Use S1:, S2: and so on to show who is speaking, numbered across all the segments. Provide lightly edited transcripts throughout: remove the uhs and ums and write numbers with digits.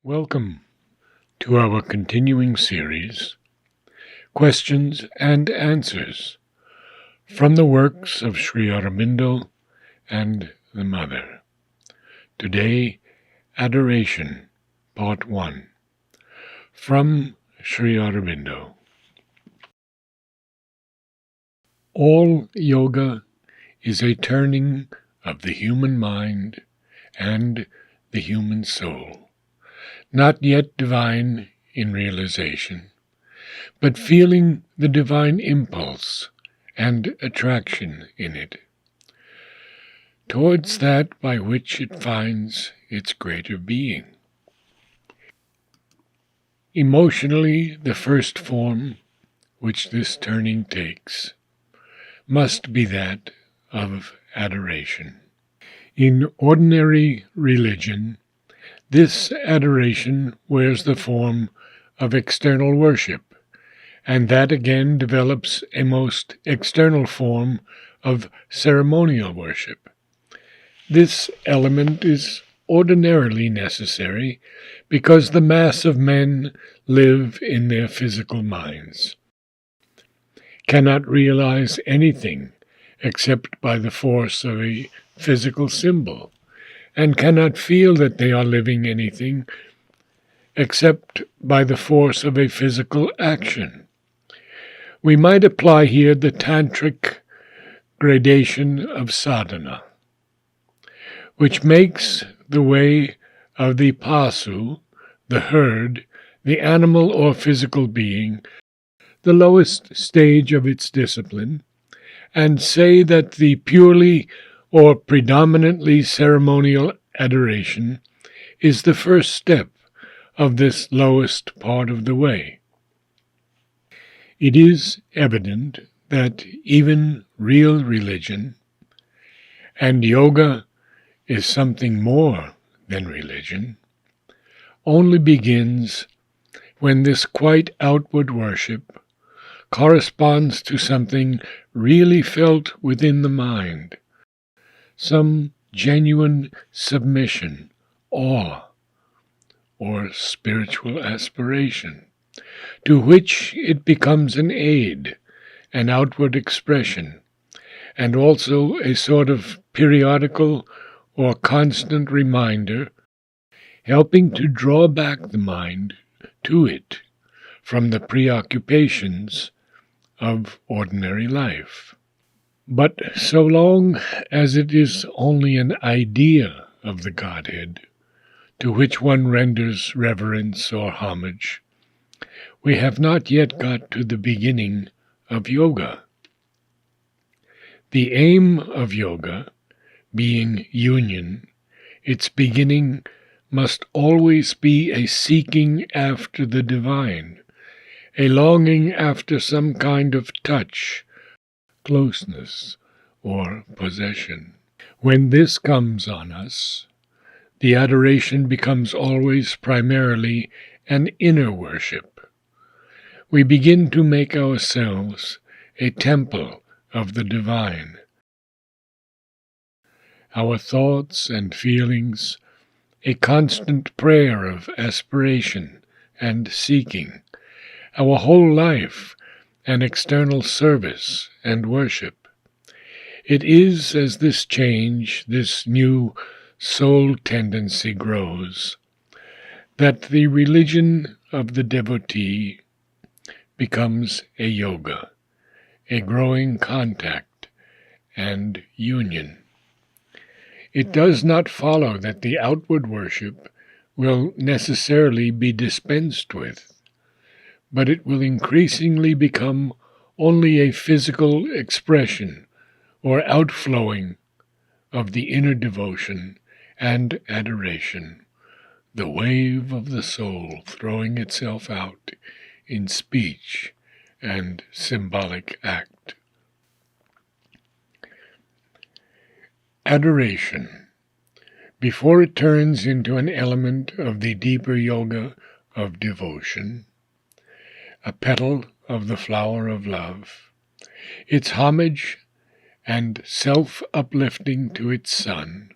S1: Welcome to our continuing series, Questions and Answers, from the works of Sri Aurobindo and the Mother. Today, Adoration, Part 1, from Sri Aurobindo. All yoga is a turning of the human mind and the human soul, not yet divine in realization, but feeling the divine impulse and attraction in it, towards that by which it finds its greater being. Emotionally, the first form which this turning takes must be that of adoration. In ordinary religion, this adoration wears the form of external worship, and that again develops a most external form of ceremonial worship. This element is ordinarily necessary because the mass of men live in their physical minds, cannot realize anything except by the force of a physical symbol, and cannot feel that they are living anything except by the force of a physical action. We might apply here the Tantric gradation of Sadhana, which makes the way of the pasu, the herd, the animal or physical being, the lowest stage of its discipline, and say that the purely or predominantly ceremonial adoration is the first step of this lowest part of the way. It is evident that even real religion, and yoga is something more than religion, only begins when this quite outward worship corresponds to something really felt within the mind, some genuine submission, awe, or spiritual aspiration, to which it becomes an aid, an outward expression, and also a sort of periodical or constant reminder, helping to draw back the mind to it from the preoccupations of ordinary life. But so long as it is only an idea of the Godhead, to which one renders reverence or homage, we have not yet got to the beginning of yoga. The aim of yoga, being union, its beginning must always be a seeking after the divine, a longing after some kind of touch, closeness, or possession. When this comes on us, the adoration becomes always primarily an inner worship. We begin to make ourselves a temple of the divine. Our thoughts and feelings, a constant prayer of aspiration and seeking, our whole life, an external service and worship. It is as this change, this new soul tendency grows, that the religion of the devotee becomes a yoga, a growing contact and union. It does not follow that the outward worship will necessarily be dispensed with, but it will increasingly become only a physical expression or outflowing of the inner devotion and adoration, the wave of the soul throwing itself out in speech and symbolic act. Adoration, before it turns into an element of the deeper yoga of devotion, a petal of the flower of love, its homage and self-uplifting to its son,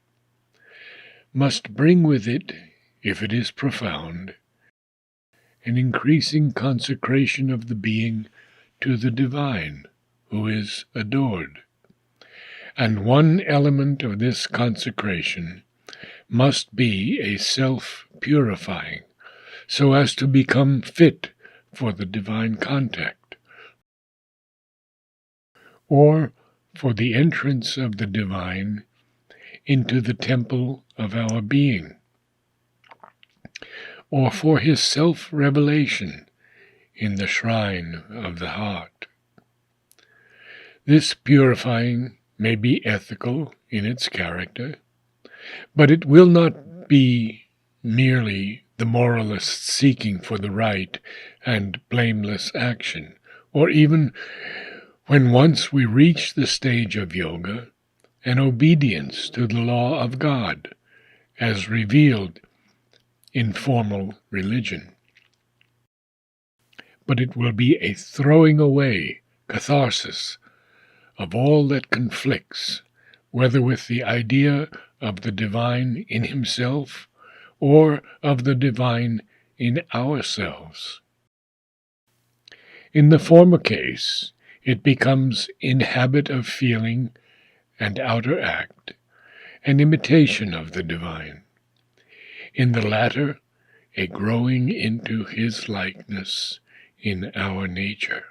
S1: must bring with it if it is profound, an increasing consecration of the being to the divine, who is adored. And one element of this consecration must be a self-purifying, so as to become fit for the divine contact, or for the entrance of the divine into the temple of our being, or for his self-revelation in the shrine of the heart. This purifying may be ethical in its character, but it will not be merely the moralist seeking for the right and blameless action, or even, when once we reach the stage of yoga, an obedience to the law of God, as revealed in formal religion. But it will be a throwing away, catharsis, of all that conflicts, whether with the idea of the divine in himself or of the divine in ourselves. In the former case, it becomes in habit of feeling and outer act, an imitation of the divine. In the latter, a growing into his likeness in our nature.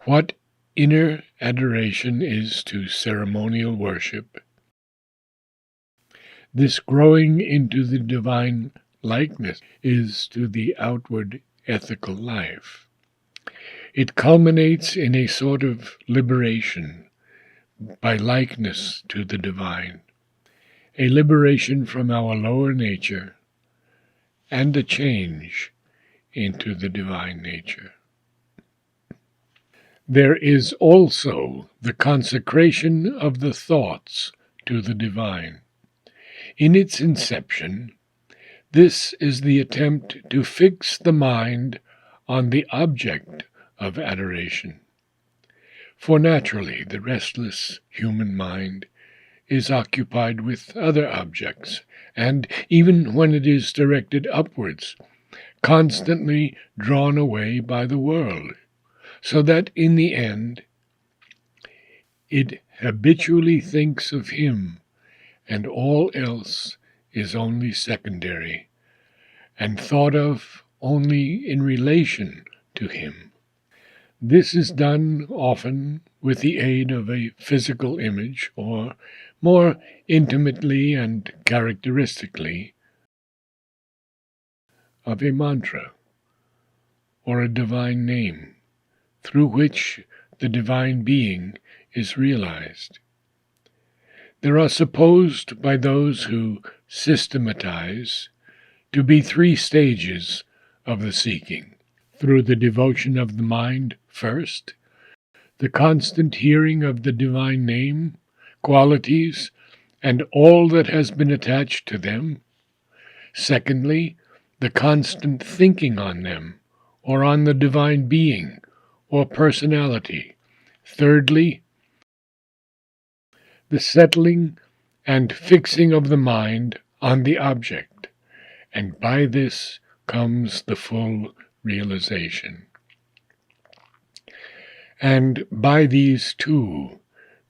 S1: What inner adoration is to ceremonial worship, this growing into the divine likeness is to the outward ethical life. It culminates in a sort of liberation by likeness to the divine, a liberation from our lower nature, and a change into the divine nature. There is also the consecration of the thoughts to the divine. In its inception, this is the attempt to fix the mind on the object of adoration. For naturally, the restless human mind is occupied with other objects, and even when it is directed upwards, constantly drawn away by the world, so that in the end it habitually thinks of him, and all else is only secondary, and thought of only in relation to him. This is done often with the aid of a physical image, or more intimately and characteristically of a mantra or a divine name, through which the divine being is realized. There are supposed by those who systematize to be 3 stages of the seeking: through the devotion of the mind first, the constant hearing of the divine name, qualities, and all that has been attached to them; secondly, the constant thinking on them, or on the divine being, or personality; thirdly, the settling and fixing of the mind on the object, and by this comes the full realization. And by these too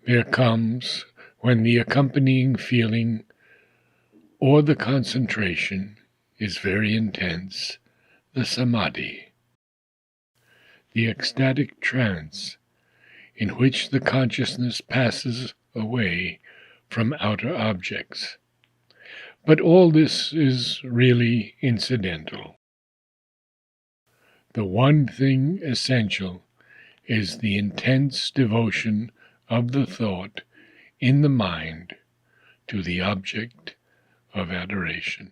S1: there comes, when the accompanying feeling or the concentration is very intense, the samadhi, the ecstatic trance in which the consciousness passes away from outer objects. But all this is really incidental. The one thing essential is the intense devotion of the thought in the mind to the object of adoration.